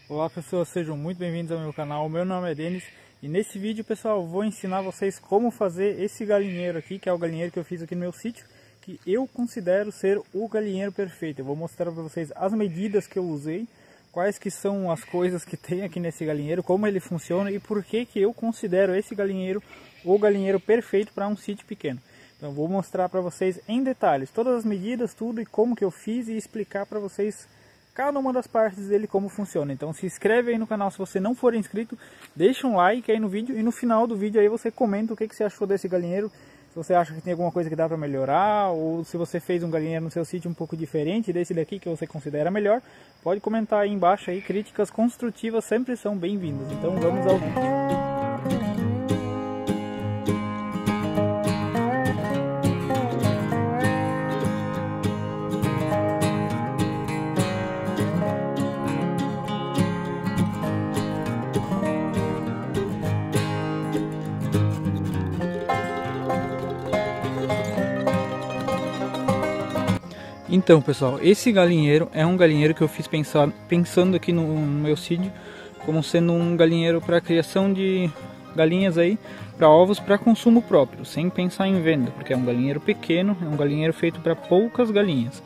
Olá pessoas, sejam muito bem-vindos ao meu canal. O meu nome é Denis e nesse vídeo, pessoal, eu vou ensinar vocês como fazer esse galinheiro aqui, que é o galinheiro que eu fiz aqui no meu sítio, que eu considero ser o galinheiro perfeito. Eu vou mostrar para vocês as medidas que eu usei, quais que são as coisas que tem aqui nesse galinheiro, como ele funciona e por que que eu considero esse galinheiro o galinheiro perfeito para um sítio pequeno. Então eu vou mostrar para vocês em detalhes todas as medidas, tudo e como que eu fiz e explicar para vocês cada uma das partes dele como funciona. Então se inscreve aí no canal se você não for inscrito, deixa um like aí no vídeo e no final do vídeo aí você comenta o que você achou desse galinheiro, se você acha que tem alguma coisa que dá para melhorar ou se você fez um galinheiro no seu sítio um pouco diferente desse daqui que você considera melhor, pode comentar aí embaixo aí, críticas construtivas sempre são bem-vindas. Então vamos ao vídeo. Então pessoal, esse galinheiro é um galinheiro que eu fiz pensando aqui no meu sítio como sendo um galinheiro para criação de galinhas aí, para ovos para consumo próprio, sem pensar em venda, porque é um galinheiro pequeno, é um galinheiro feito para poucas galinhas.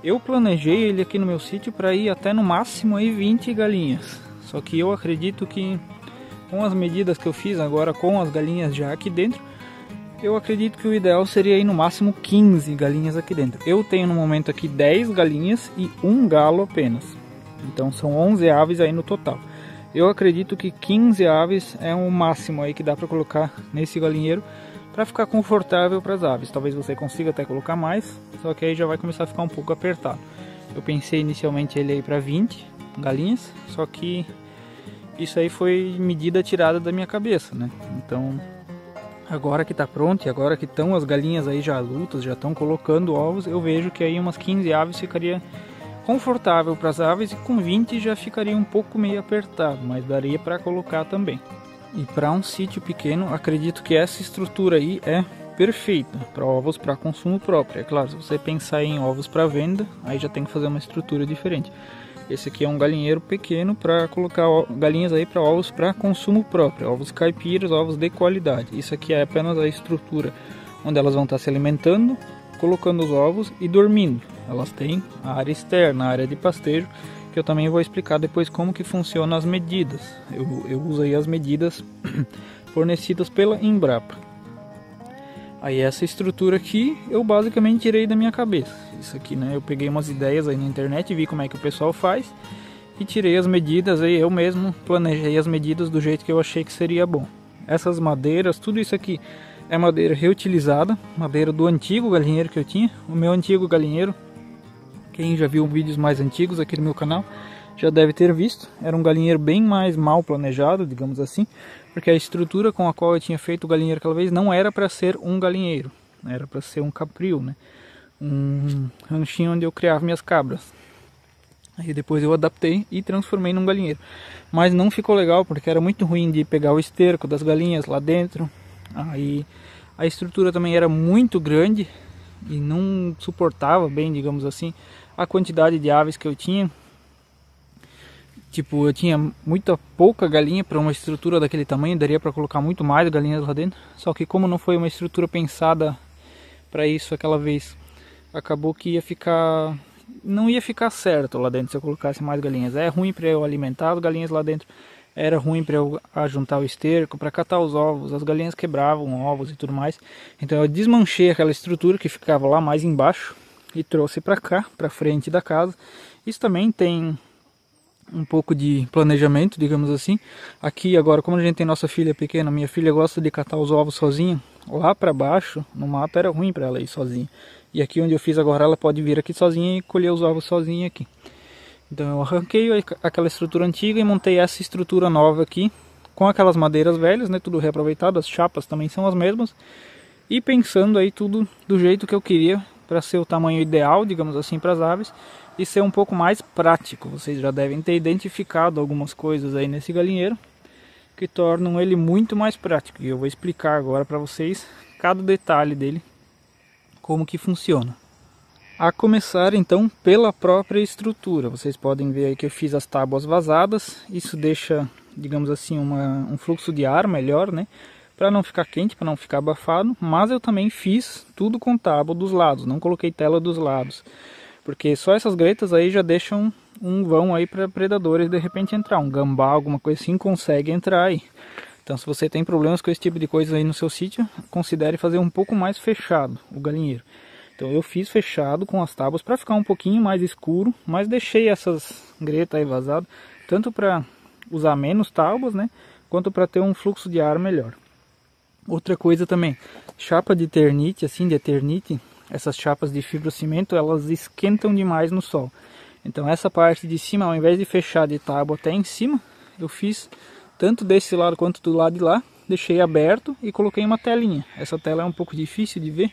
Eu planejei ele aqui no meu sítio para ir até no máximo aí 20 galinhas, só que eu acredito que com as medidas que eu fiz agora com as galinhas já aqui dentro, eu acredito que o ideal seria ir no máximo 15 galinhas aqui dentro. Eu tenho no momento aqui 10 galinhas e um galo apenas. Então são 11 aves aí no total. Eu acredito que 15 aves é o máximo aí que dá para colocar nesse galinheiro para ficar confortável para as aves. Talvez você consiga até colocar mais, só que aí já vai começar a ficar um pouco apertado. Eu pensei inicialmente ele aí para 20 galinhas, só que isso aí foi medida tirada da minha cabeça, né? Então agora que está pronto e agora que estão as galinhas aí já adultas, já estão colocando ovos, eu vejo que aí umas 15 aves ficaria confortável para as aves e com 20 já ficaria um pouco meio apertado, mas daria para colocar também. E para um sítio pequeno, acredito que essa estrutura aí é perfeita para ovos para consumo próprio. É claro, se você pensar em ovos para venda, aí já tem que fazer uma estrutura diferente. Esse aqui é um galinheiro pequeno para colocar galinhas aí para ovos para consumo próprio, ovos caipiras, ovos de qualidade. Isso aqui é apenas a estrutura onde elas vão estar se alimentando, colocando os ovos e dormindo. Elas têm a área externa, a área de pastejo, que eu também vou explicar depois como que funciona as medidas. Eu uso aí as medidas fornecidas pela Embrapa. Aí essa estrutura aqui eu basicamente tirei da minha cabeça. Isso aqui, né? Eu peguei umas ideias aí na internet, vi como é que o pessoal faz e tirei as medidas aí, eu mesmo planejei as medidas do jeito que eu achei que seria bom. Essas madeiras, tudo isso aqui é madeira reutilizada, madeira do antigo galinheiro que eu tinha. O meu antigo galinheiro, quem já viu vídeos mais antigos aqui no meu canal, já deve ter visto. Era um galinheiro bem mais mal planejado, digamos assim, porque a estrutura com a qual eu tinha feito o galinheiro aquela vez não era para ser um galinheiro, era para ser um capril, né? Um ranchinho onde eu criava minhas cabras. Aí depois eu adaptei e transformei num galinheiro, mas não ficou legal porque era muito ruim de pegar o esterco das galinhas lá dentro. Aí a estrutura também era muito grande e não suportava bem, digamos assim, a quantidade de aves que eu tinha. Tipo, eu tinha pouca galinha para uma estrutura daquele tamanho, daria para colocar muito mais galinhas lá dentro. Só que como não foi uma estrutura pensada para isso aquela vez, acabou que não ia ficar certo lá dentro se eu colocasse mais galinhas. É ruim para eu alimentar as galinhas lá dentro, era ruim para eu ajuntar o esterco, para catar os ovos, as galinhas quebravam ovos e tudo mais. Então eu desmanchei aquela estrutura que ficava lá mais embaixo e trouxe para cá, para frente da casa. Isso também tem um pouco de planejamento, digamos assim. Aqui agora, como a gente tem nossa filha pequena, minha filha gosta de catar os ovos sozinha. Lá para baixo, no mato, era ruim para ela ir sozinha. E aqui onde eu fiz agora, ela pode vir aqui sozinha e colher os ovos sozinha aqui. Então eu arranquei aquela estrutura antiga e montei essa estrutura nova aqui, com aquelas madeiras velhas, né, tudo reaproveitado, as chapas também são as mesmas. E pensando aí tudo do jeito que eu queria, para ser o tamanho ideal, digamos assim, para as aves. E ser um pouco mais prático. Vocês já devem ter identificado algumas coisas aí nesse galinheiro que tornam ele muito mais prático. E eu vou explicar agora para vocês cada detalhe dele, como que funciona. A começar então pela própria estrutura. Vocês podem ver aí que eu fiz as tábuas vazadas. Isso deixa, digamos assim, um fluxo de ar melhor, né? Para não ficar quente, para não ficar abafado. Mas eu também fiz tudo com tábua dos lados, não coloquei tela dos lados. Porque só essas gretas aí já deixam um vão aí para predadores de repente entrar. Um gambá, alguma coisa assim, consegue entrar aí. Então se você tem problemas com esse tipo de coisa aí no seu sítio, considere fazer um pouco mais fechado o galinheiro. Então eu fiz fechado com as tábuas para ficar um pouquinho mais escuro, mas deixei essas gretas aí vazadas, tanto para usar menos tábuas, né, quanto para ter um fluxo de ar melhor. Outra coisa também, chapa de Eternit, assim, de Eternit, essas chapas de fibrocimento, elas esquentam demais no sol. Então essa parte de cima, ao invés de fechar de tábua até em cima, eu fiz tanto desse lado quanto do lado de lá, deixei aberto e coloquei uma telinha. Essa tela é um pouco difícil de ver.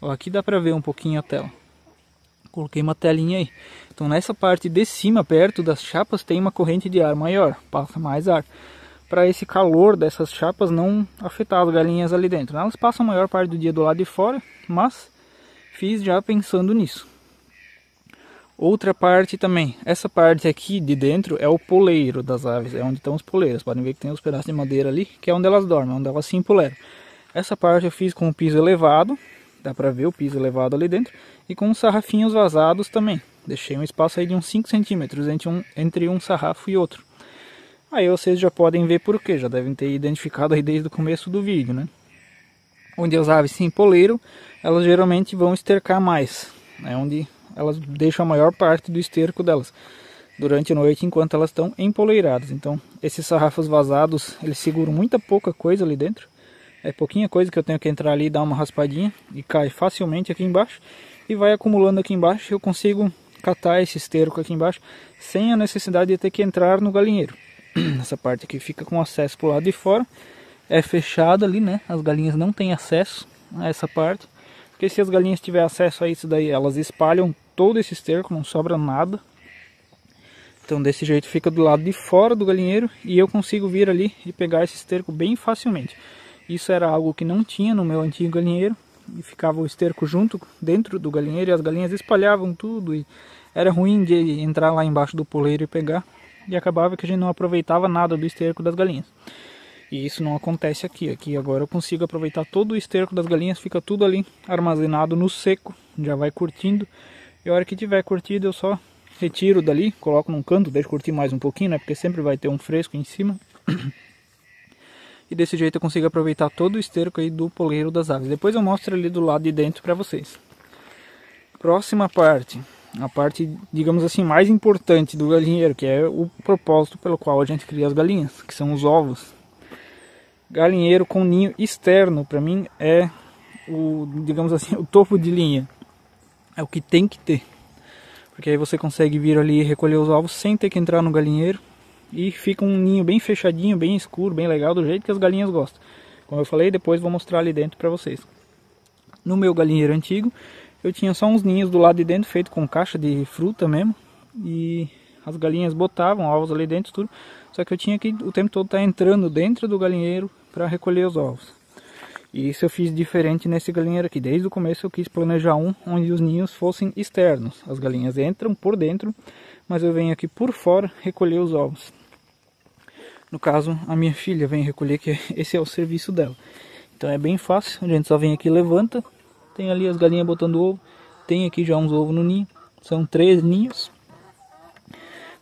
Ó, aqui dá pra ver um pouquinho a tela. Coloquei uma telinha aí. Então nessa parte de cima, perto das chapas, tem uma corrente de ar maior. Passa mais ar. Para esse calor dessas chapas não afetar as galinhas ali dentro. Elas passam a maior parte do dia do lado de fora, mas fiz já pensando nisso. Outra parte também. Essa parte aqui de dentro é o poleiro das aves. É onde estão os poleiros. Podem ver que tem os pedaços de madeira ali, que é onde elas dormem, onde elas se empoleiram. Essa parte eu fiz com o piso elevado. Dá pra ver o piso elevado ali dentro. E com os sarrafinhos vazados também. Deixei um espaço aí de uns 5 centímetros entre um sarrafo e outro. Aí vocês já podem ver por quê. Já devem ter identificado aí desde o começo do vídeo, né? Onde as aves se empoleiram, elas geralmente vão estercar mais. É onde elas deixam a maior parte do esterco delas durante a noite enquanto elas estão empoleiradas. Então esses sarrafos vazados, eles seguram muita pouca coisa ali dentro. É pouquinha coisa que eu tenho que entrar ali e dar uma raspadinha e cai facilmente aqui embaixo e vai acumulando aqui embaixo. Eu consigo catar esse esterco aqui embaixo sem a necessidade de ter que entrar no galinheiro. Essa parte aqui fica com acesso para o lado de fora, é fechada ali, né? As galinhas não têm acesso a essa parte, porque se as galinhas tiverem acesso a isso daí, elas espalham todo esse esterco, não sobra nada. Então desse jeito fica do lado de fora do galinheiro e eu consigo vir ali e pegar esse esterco bem facilmente. Isso era algo que não tinha no meu antigo galinheiro. E ficava o esterco junto dentro do galinheiro e as galinhas espalhavam tudo. E era ruim de entrar lá embaixo do poleiro e pegar. E acabava que a gente não aproveitava nada do esterco das galinhas. E isso não acontece aqui. Aqui agora eu consigo aproveitar todo o esterco das galinhas. Fica tudo ali armazenado no seco. Já vai curtindo. E a hora que tiver curtido eu só retiro dali. Coloco num canto, deixo curtir mais um pouquinho, né? Porque sempre vai ter um fresco em cima. E desse jeito eu consigo aproveitar todo o esterco aí do poleiro das aves. Depois eu mostro ali do lado de dentro para vocês. Próxima parte. A parte, digamos assim, mais importante do galinheiro. Que é o propósito pelo qual a gente cria as galinhas. Que são os ovos. Galinheiro com ninho externo, para mim, é o, digamos assim, o topo de linha. É o que tem que ter. Porque aí você consegue vir ali e recolher os ovos sem ter que entrar no galinheiro. E fica um ninho bem fechadinho, bem escuro, bem legal, do jeito que as galinhas gostam. Como eu falei, depois vou mostrar ali dentro para vocês. No meu galinheiro antigo, eu tinha só uns ninhos do lado de dentro, feito com caixa de fruta mesmo. E as galinhas botavam ovos ali dentro, tudo. Só que eu tinha que o tempo todo estar entrando dentro do galinheiro para recolher os ovos. E isso eu fiz diferente nesse galinheiro aqui. Desde o começo eu quis planejar um onde os ninhos fossem externos. As galinhas entram por dentro, mas eu venho aqui por fora recolher os ovos. No caso, a minha filha vem recolher, que esse é o serviço dela. Então é bem fácil, a gente só vem aqui, levanta, tem ali as galinhas botando ovo, tem aqui já uns ovos no ninho, são 3 ninhos.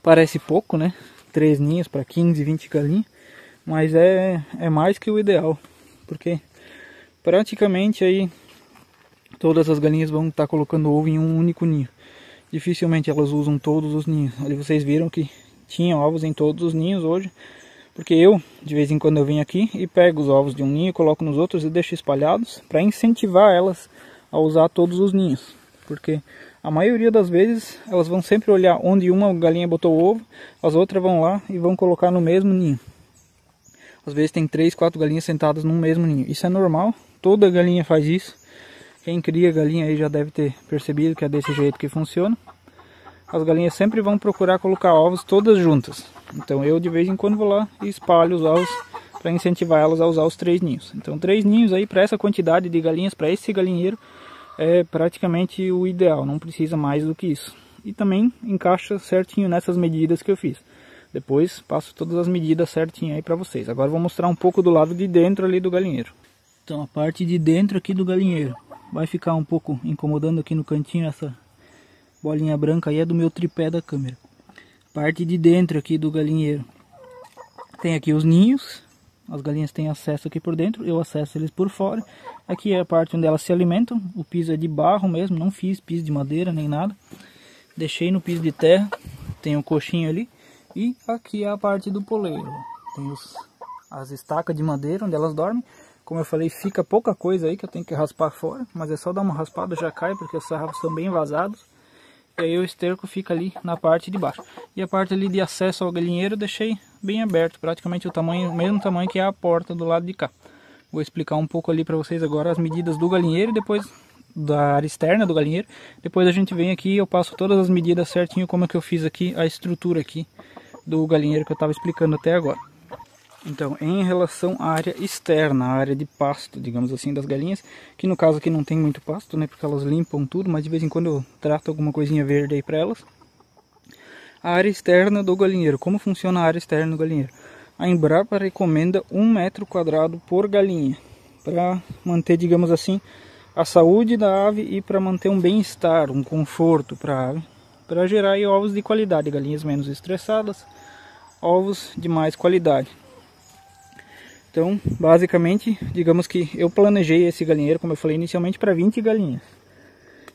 Parece pouco, né? 3 ninhos para 15, 20 galinhas, mas é mais que o ideal, porque praticamente aí todas as galinhas vão estar colocando ovo em um único ninho. Dificilmente elas usam todos os ninhos. Ali vocês viram que tinha ovos em todos os ninhos hoje. Porque eu, de vez em quando eu venho aqui e pego os ovos de um ninho, coloco nos outros e deixo espalhados para incentivar elas a usar todos os ninhos. Porque a maioria das vezes elas vão sempre olhar onde uma galinha botou o ovo, as outras vão lá e vão colocar no mesmo ninho. Às vezes tem 3, 4 galinhas sentadas no mesmo ninho. Isso é normal, toda galinha faz isso. Quem cria galinha aí já deve ter percebido que é desse jeito que funciona. As galinhas sempre vão procurar colocar ovos todas juntas. Então eu de vez em quando vou lá e espalho os ovos para incentivar elas a usar os 3 ninhos. Então 3 ninhos aí para essa quantidade de galinhas, para esse galinheiro, é praticamente o ideal, não precisa mais do que isso. E também encaixa certinho nessas medidas que eu fiz. Depois passo todas as medidas certinho aí para vocês. Agora vou mostrar um pouco do lado de dentro ali do galinheiro. Então a parte de dentro aqui do galinheiro vai ficar um pouco incomodando aqui no cantinho. Essa bolinha branca aí é do meu tripé da câmera. Parte de dentro aqui do galinheiro tem aqui os ninhos. As galinhas têm acesso aqui por dentro, eu acesso eles por fora. Aqui é a parte onde elas se alimentam. O piso é de barro mesmo, não fiz piso de madeira nem nada. Deixei no piso de terra, tem um coxinho ali. E aqui é a parte do poleiro. Tem as estacas de madeira onde elas dormem. Como eu falei, fica pouca coisa aí que eu tenho que raspar fora. Mas é só dar uma raspada, já cai, porque os sarrafos são bem vazados. E aí o esterco fica ali na parte de baixo. E a parte ali de acesso ao galinheiro eu deixei bem aberto. Praticamente o mesmo tamanho que é a porta do lado de cá. Vou explicar um pouco ali para vocês agora as medidas do galinheiro e depois da área externa do galinheiro. Depois a gente vem aqui e eu passo todas as medidas certinho como é que eu fiz aqui a estrutura aqui do galinheiro que eu estava explicando até agora. Então, em relação à área externa, a área de pasto, digamos assim, das galinhas, que no caso aqui não tem muito pasto, né, porque elas limpam tudo, mas de vez em quando eu trato alguma coisinha verde aí para elas. A área externa do galinheiro, como funciona a área externa do galinheiro? A Embrapa recomenda 1 metro quadrado por galinha, para manter, digamos assim, a saúde da ave e para manter um bem-estar, um conforto para a ave, para gerar aí ovos de qualidade, galinhas menos estressadas, ovos de mais qualidade. Então, basicamente, digamos que eu planejei esse galinheiro, como eu falei inicialmente, para 20 galinhas.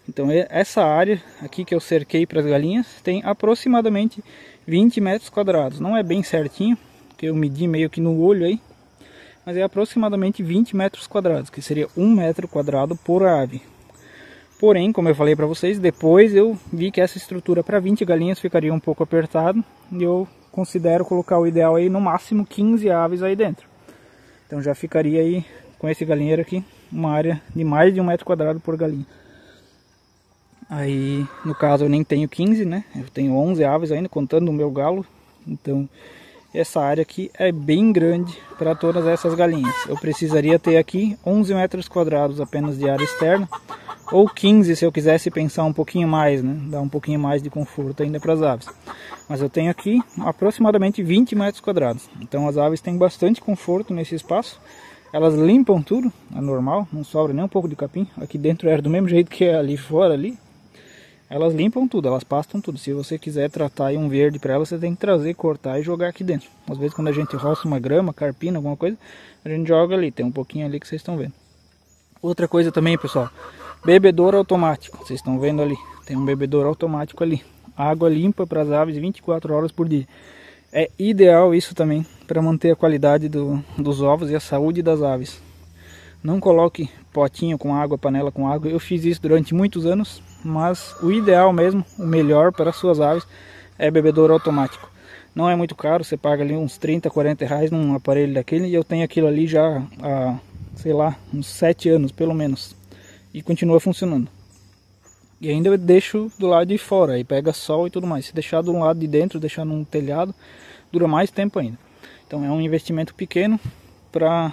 Então, essa área aqui que eu cerquei para as galinhas tem aproximadamente 20 metros quadrados. Não é bem certinho, porque eu medi meio que no olho aí, mas é aproximadamente 20 metros quadrados, que seria 1 metro quadrado por ave. Porém, como eu falei para vocês, depois eu vi que essa estrutura para 20 galinhas ficaria um pouco apertado, e eu considero colocar o ideal aí no máximo 15 aves aí dentro. Então já ficaria aí, com esse galinheiro aqui, uma área de mais de 1 metro quadrado por galinha. Aí, no caso, eu nem tenho 15, né? Eu tenho 11 aves ainda, contando o meu galo. Então, essa área aqui é bem grande para todas essas galinhas. Eu precisaria ter aqui 11 metros quadrados apenas de área externa. Ou 15 se eu quisesse pensar um pouquinho mais, né? Dar um pouquinho mais de conforto ainda para as aves. Mas eu tenho aqui aproximadamente 20 metros quadrados. Então as aves têm bastante conforto nesse espaço. Elas limpam tudo, é normal, não sobra nem um pouco de capim. Aqui dentro era do mesmo jeito que é ali fora ali. Elas limpam tudo, elas pastam tudo. Se você quiser tratar aí um verde para elas, você tem que trazer, cortar e jogar aqui dentro. Às vezes quando a gente roça uma grama, carpina, alguma coisa, a gente joga ali. Tem um pouquinho ali que vocês estão vendo. Outra coisa também, pessoal, bebedouro automático. Vocês estão vendo ali, tem um bebedouro automático ali. Água limpa para as aves 24 horas por dia. É ideal isso também para manter a qualidade dos ovos e a saúde das aves. Não coloque potinho com água, panela com água. Eu fiz isso durante muitos anos, mas o ideal mesmo, o melhor para as suas aves é bebedouro automático. Não é muito caro, você paga ali uns 30, 40 reais num aparelho daquele, e eu tenho aquilo ali já há, sei lá, uns 7 anos pelo menos. E continua funcionando. E ainda eu deixo do lado de fora, aí pega sol e tudo mais. Se deixar do lado de dentro, deixar num telhado, dura mais tempo ainda. Então é um investimento pequeno para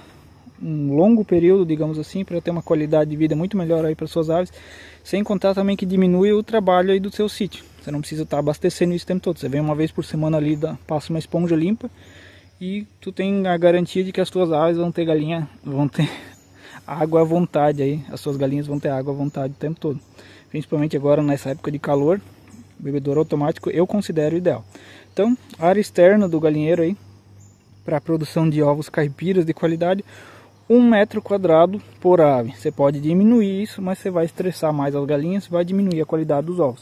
um longo período, digamos assim, para ter uma qualidade de vida muito melhor aí para suas aves. Sem contar também que diminui o trabalho aí do seu sítio. Você não precisa estar abastecendo isso o tempo todo. Você vem uma vez por semana ali, passa uma esponja limpa e tu tem a garantia de que as tuas aves vão ter galinha, vão ter água à vontade aí. As suas galinhas vão ter água à vontade o tempo todo. Principalmente agora nessa época de calor, bebedouro automático eu considero ideal. Então, área externa do galinheiro aí, para a produção de ovos caipiras de qualidade, 1 metro quadrado por ave. Você pode diminuir isso, mas você vai estressar mais as galinhas, vai diminuir a qualidade dos ovos.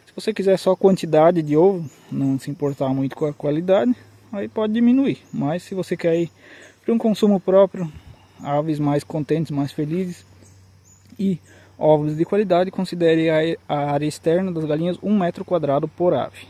Se você quiser só quantidade de ovo, não se importar muito com a qualidade, aí pode diminuir. Mas se você quer ir para um consumo próprio, aves mais contentes, mais felizes e ovos de qualidade, considere a área externa das galinhas 1 metro quadrado por ave.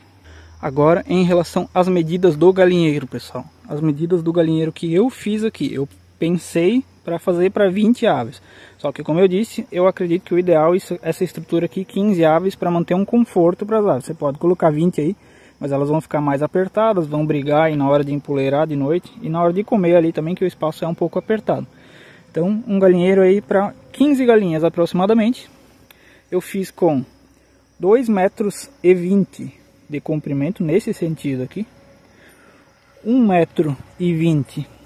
Agora, em relação às medidas do galinheiro, pessoal. As medidas do galinheiro que eu fiz aqui, eu pensei para fazer para 20 aves. Só que, como eu disse, eu acredito que o ideal é essa estrutura aqui, 15 aves, para manter um conforto para as aves. Você pode colocar 20 aí, mas elas vão ficar mais apertadas, vão brigar aí na hora de empoleirar de noite e na hora de comer ali também, que o espaço é um pouco apertado. Então, um galinheiro aí para 15 galinhas aproximadamente, eu fiz com 2,20 metros de comprimento nesse sentido aqui, 1,20 metro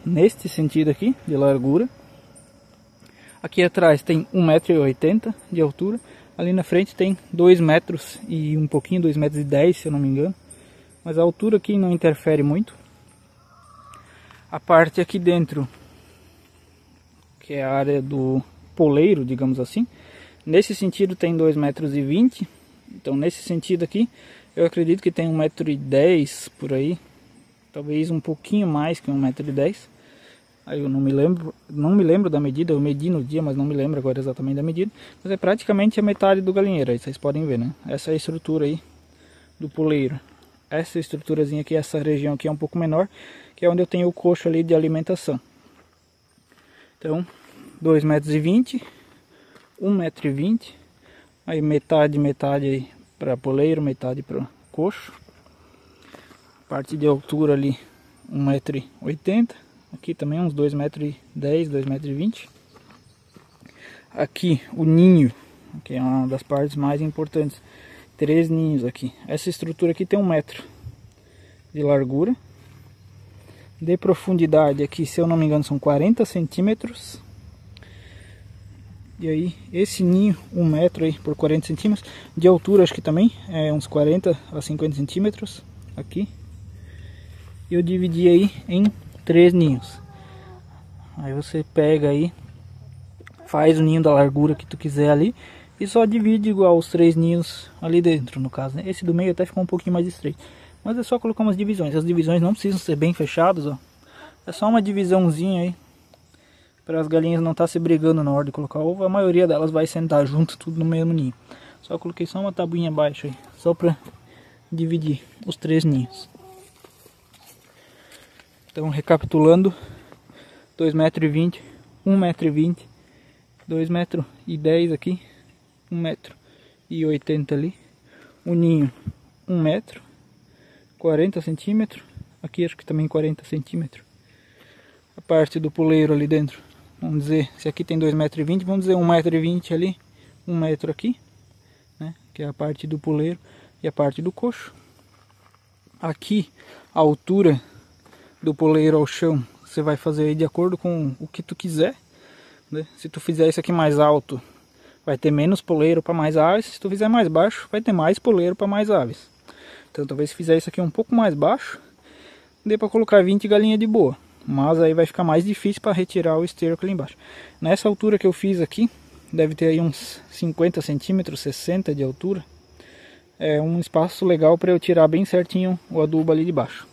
neste sentido aqui de largura. Aqui atrás tem 1,80 m de altura, ali na frente tem 2 metros e um pouquinho, 2,10 metros se eu não me engano, mas a altura aqui não interfere muito. A parte aqui dentro, que é a área do poleiro, digamos assim, nesse sentido tem 2,20 metros, então nesse sentido aqui eu acredito que tem 1,10 m por aí, talvez um pouquinho mais que 1,10 m. Aí eu não me lembro da medida, eu medi no dia, mas não me lembro agora exatamente da medida. Mas é praticamente a metade do galinheiro, aí vocês podem ver, né? Essa é a estrutura aí do poleiro. Essa estruturazinha aqui, essa região aqui é um pouco menor, que é onde eu tenho o coxo ali de alimentação. Então, 2,20 metros, 1,20 metro, aí metade aí para poleiro, metade para coxo. Parte de altura ali, 1,80 m. Aqui também uns 2,10 metros, 2,20 metros. Aqui o ninho, que é uma das partes mais importantes. 3 ninhos aqui. Essa estrutura aqui tem 1 metro de largura. De profundidade aqui, se eu não me engano, são 40 centímetros. E aí, esse ninho, 1 metro aí por 40 centímetros. De altura, acho que também é uns 40 a 50 centímetros. Aqui. E eu dividi aí em 3 ninhos. Aí você pega aí, faz o ninho da largura que tu quiser ali e só divide igual os 3 ninhos ali dentro, no caso, né? Esse do meio até ficou um pouquinho mais estreito, mas é só colocar umas divisões. As divisões não precisam ser bem fechadas, ó. É só uma divisãozinha aí para as galinhas não estar se brigando na hora de colocar ovo. A maioria delas vai sentar junto, tudo no mesmo ninho. Só coloquei só uma tabuinha baixa aí, só para dividir os 3 ninhos. Então, recapitulando, 2,20 metros, 1,20 metro, 2,10 metros aqui, 1,80 metro ali. O ninho, 1 metro, 40 centímetros, aqui acho que também 40 centímetros. A parte do poleiro ali dentro, vamos dizer, se aqui tem 2,20 metros, vamos dizer 1,20 metro ali, 1 metro aqui, né? Que é a parte do poleiro e a parte do coxo. Aqui, a altura do poleiro ao chão, você vai fazer aí de acordo com o que tu quiser, né? Se tu fizer isso aqui mais alto, vai ter menos poleiro para mais aves. Se tu fizer mais baixo, vai ter mais poleiro para mais aves. Então talvez se fizer isso aqui um pouco mais baixo, dê para colocar 20 galinhas de boa, mas aí vai ficar mais difícil para retirar o esterco ali embaixo. Nessa altura que eu fiz aqui, deve ter aí uns 50 centímetros, 60 de altura. É um espaço legal para eu tirar bem certinho o adubo ali de baixo.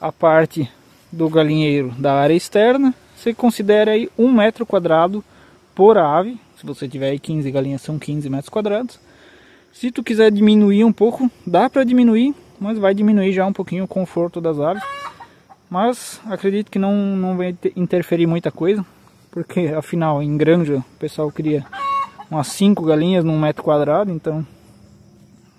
A parte do galinheiro da área externa, você considera aí 1 metro quadrado por ave. Se você tiver aí 15 galinhas, são 15 metros quadrados. Se tu quiser diminuir um pouco, dá para diminuir, mas vai diminuir já um pouquinho o conforto das aves. Mas acredito que não vai interferir muita coisa, porque afinal em granja o pessoal cria umas 5 galinhas num metro quadrado. Então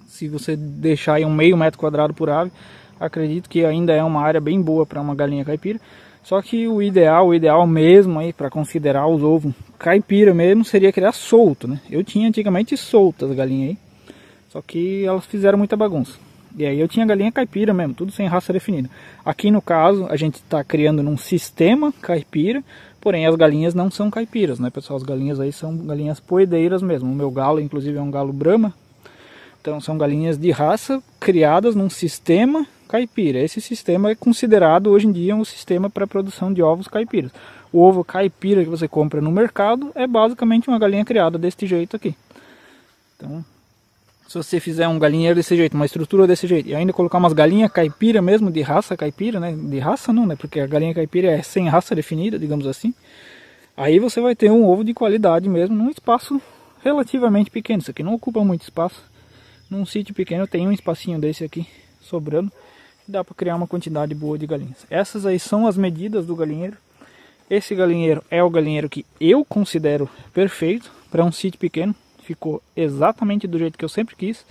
se você deixar aí 1,5 metro quadrado por ave, acredito que ainda é uma área bem boa para uma galinha caipira. Só que o ideal mesmo aí para considerar os ovos caipira mesmo seria criar solto, né? Eu tinha antigamente soltas as galinhas aí, só que elas fizeram muita bagunça. E aí eu tinha galinha caipira mesmo, tudo sem raça definida. Aqui no caso a gente está criando num sistema caipira, porém as galinhas não são caipiras, né, pessoal? As galinhas aí são galinhas poedeiras mesmo. O meu galo inclusive é um galo Brahma. Então são galinhas de raça criadas num sistema caipira. Esse sistema é considerado hoje em dia um sistema para produção de ovos caipiras. O ovo caipira que você compra no mercado é basicamente uma galinha criada deste jeito aqui. Então, se você fizer um galinheiro desse jeito, uma estrutura desse jeito, e ainda colocar umas galinhas caipira mesmo, de raça caipira, né? De raça não, né? Porque a galinha caipira é sem raça definida, digamos assim. Aí você vai ter um ovo de qualidade mesmo, num espaço relativamente pequeno. Isso aqui não ocupa muito espaço. Num sítio pequeno tem um espacinho desse aqui sobrando. Dá para criar uma quantidade boa de galinhas. Essas aí são as medidas do galinheiro. Esse galinheiro é o galinheiro que eu considero perfeito para um sítio pequeno. Ficou exatamente do jeito que eu sempre quis,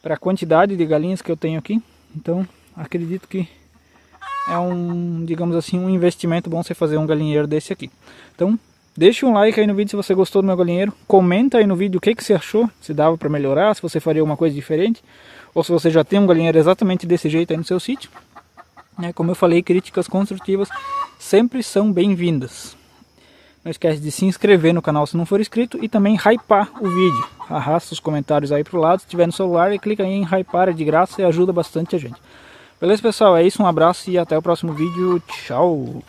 para a quantidade de galinhas que eu tenho aqui. Então acredito que é digamos assim, um investimento bom você fazer um galinheiro desse aqui. Então Deixa um like aí no vídeo se você gostou do meu galinheiro. Comenta aí no vídeo o que você achou, se dava para melhorar, se você faria alguma coisa diferente. Ou se você já tem um galinheiro exatamente desse jeito aí no seu sítio. Como eu falei, críticas construtivas sempre são bem-vindas. Não esquece de se inscrever no canal se não for inscrito e também hypar o vídeo. Arrasta os comentários aí pro lado, se tiver no celular, e clica aí em hypar, é de graça e ajuda bastante a gente. Beleza, pessoal? É isso, um abraço e até o próximo vídeo. Tchau!